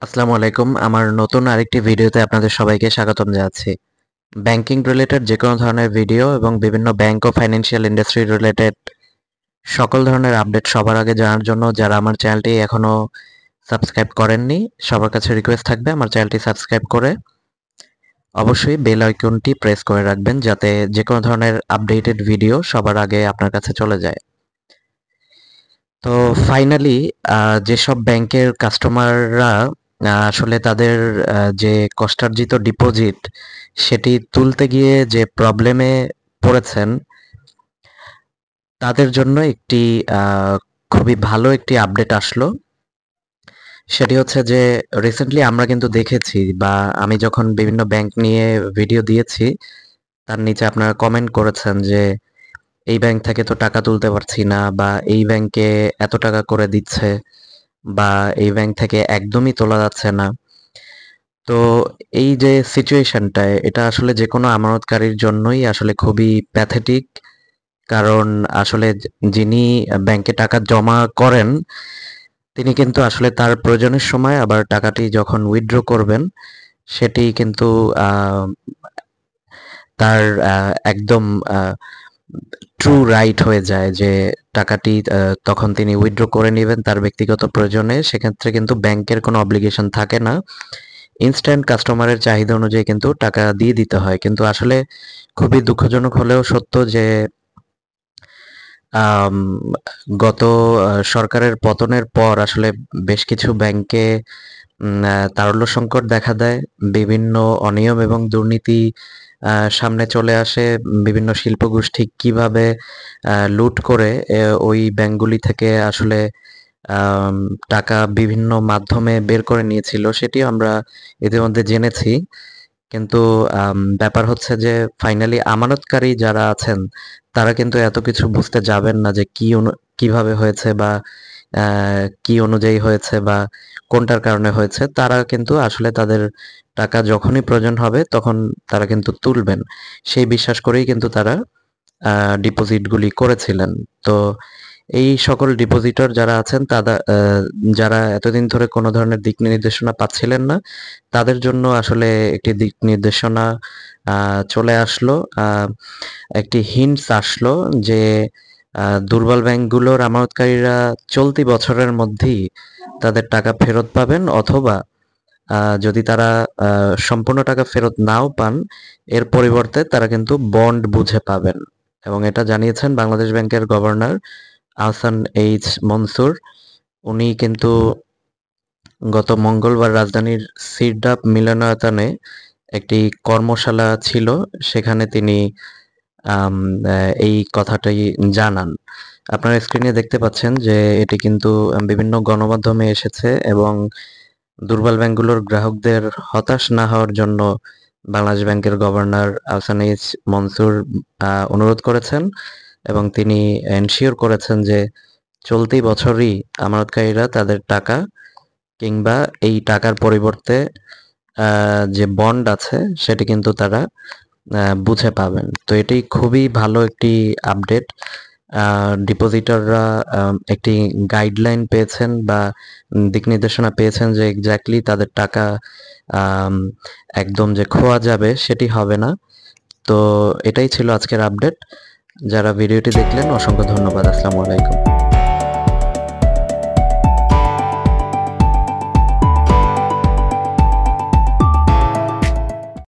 আসসালামু আলাইকুম। আমার নতুন আরেকটি ভিডিওতে আপনাদের সবাইকে স্বাগতম জানাচ্ছি। ব্যাংকিং রিলেটেড যে কোনো ধরনের ভিডিও এবং বিভিন্ন ব্যাংক ও ফাইন্যান্সিয়াল ইন্ডাস্ট্রি রিলেটেড সকল ধরনের আপডেট সবার আগে জানার জন্য যারা আমার চ্যানেলটি এখনও সাবস্ক্রাইব করেননি, সবার কাছে রিকোয়েস্ট থাকবে আমার চ্যানেলটি সাবস্ক্রাইব করে অবশ্যই বেল আইকনটি প্রেস করে রাখবেন, যাতে যে কোনো ধরনের আপডেটেড ভিডিও সবার আগে আপনার কাছে চলে যায়। তো ফাইনালি যেসব ব্যাংকের কাস্টমাররা আসলে তাদের যে কষ্টার্জিত ডিপোজিট সেটি তুলতে গিয়ে যে প্রবলেমে পড়েছেন, তাদের জন্য একটি খুবই ভালো একটি আপডেট আসলো। সেটি হচ্ছে যে রিসেন্টলি আমরা কিন্তু দেখেছি, বা আমি যখন বিভিন্ন ব্যাংক নিয়ে ভিডিও দিয়েছি তার নিচে আপনারা কমেন্ট করেছেন যে এই ব্যাংক থেকে তো টাকা তুলতে পারছি না, বা এই ব্যাংকে এত টাকা করে দিচ্ছে, বা এই ব্যাংক থেকে একদমই তোলা যাচ্ছে না। তো এই যে সিচুয়েশনটায়, এটা আসলে যে কোনো আমানতকারীর জন্যই আসলে খুবই প্যাথেটিক। কারণ আসলে যিনি ব্যাংকে টাকা জমা করেন তিনি কিন্তু আসলে তার প্রয়োজনের সময় আবার টাকাটি যখন উইথড্র করবেন সেটি কিন্তু আহ, তার একদম ট্রু রাইট হয়ে যায় যে টাকাটি তখন তিনি উইথড্র করে নেবেন তার ব্যক্তিগত প্রয়োজনে। সেক্ষেত্রে কিন্তু ব্যাংকের কোনো অব্লিগেশন থাকে না, ইনস্ট্যান্ট কাস্টমারের চাহিদা অনুযায়ী কিন্তু টাকা দিয়ে দিতে হয়। কিন্তু আসলে খুবই দুঃখজনক হলেও সত্য যে আম, গত সরকারের পতনের পর আসলে বেশ কিছু ব্যাংকে তারল্য সংকট দেখা দেয়। বিভিন্ন অনিয়ম এবং দুর্নীতি সামনে চলে আসে। বিভিন্ন শিল্পগোষ্ঠী কিভাবে লুট করে ওই ব্যাংকগুলি থেকে আসলে আম, টাকা বিভিন্ন মাধ্যমে বের করে নিয়েছিল সেটিও আমরা ইতিমধ্যে জেনেছি। কিন্তু ব্যাপার হচ্ছে যে ফাইনালি আমানতকারী যারা আছেন তারা কিন্তু এত কিছু বুঝতে যাবেন না যে কিভাবে হয়েছে, বা কি অনুযায়ী হয়েছে, বা কোনটার কারণে হয়েছে। তারা কিন্তু আসলে তাদের টাকা যখনই প্রয়োজন হবে তখন তারা কিন্তু তুলবেন, সেই বিশ্বাস করেই কিন্তু তারা ডিপোজিটগুলি করেছিলেন। তো এই সকল ডিপোজিটর যারা আছেন তারা যারা এতদিন ধরে কোনো ধরনের দিক নির্দেশনা পাচ্ছিলেন না, তাদের জন্য আসলে একটি দিক নির্দেশনা চলে আসলো। একটি হিন্টস আসলো যে দুর্বল ব্যাংকগুলোর আমানতকারীরা চলতি বছরের মধ্যেই তাদের টাকা ফেরত পাবেন, অথবা যদি তারা সম্পূর্ণ টাকা ফেরত নাও পান, এর পরিবর্তে তারা কিন্তু বন্ড বুঝে পাবেন। এবং এটা জানিয়েছেন বাংলাদেশ ব্যাংকের গভর্নর আহসান এইচ মনসুর। উনি কিন্তু গত মঙ্গলবার রাজধানীর সিরডাপ মিলনায়তনে একটি কর্মশালা ছিল, সেখানে তিনি আম, এই কথাটাই জানান। আপনারা স্ক্রিনে দেখতে পাচ্ছেন যে এটি কিন্তু বিভিন্ন গণমাধ্যমে এসেছে, এবং দুর্বল ব্যাংকগুলোর গ্রাহকদের হতাশ না হওয়ার জন্য বাংলাদেশ ব্যাংকের গভর্নর আহসান এইচ মনসুর অনুরোধ করেছেন, এবং তিনি এনশিওর করেছেন যে চলতি বছরই আমানতকারীরা তাদের টাকা, কিংবা এই টাকার পরিবর্তে যে বন্ড আছে সেটি কিন্তু তারা বুঝে পাবেন। তো এটি খুবই ভালো একটি আপডেট। ডিপোজিটররা একটি গাইডলাইন পেয়েছেন, বা দিক নির্দেশনা পেয়েছেন যে এক্স্যাক্টলি তাদের টাকা আম, একদম যে খোয়া যাবে সেটি হবে না। তো এটাই ছিল আজকের আপডেট। যারা ভিডিওটি দেখলেন অসংখ্য ধন্যবাদ। আসসালামু আলাইকুম।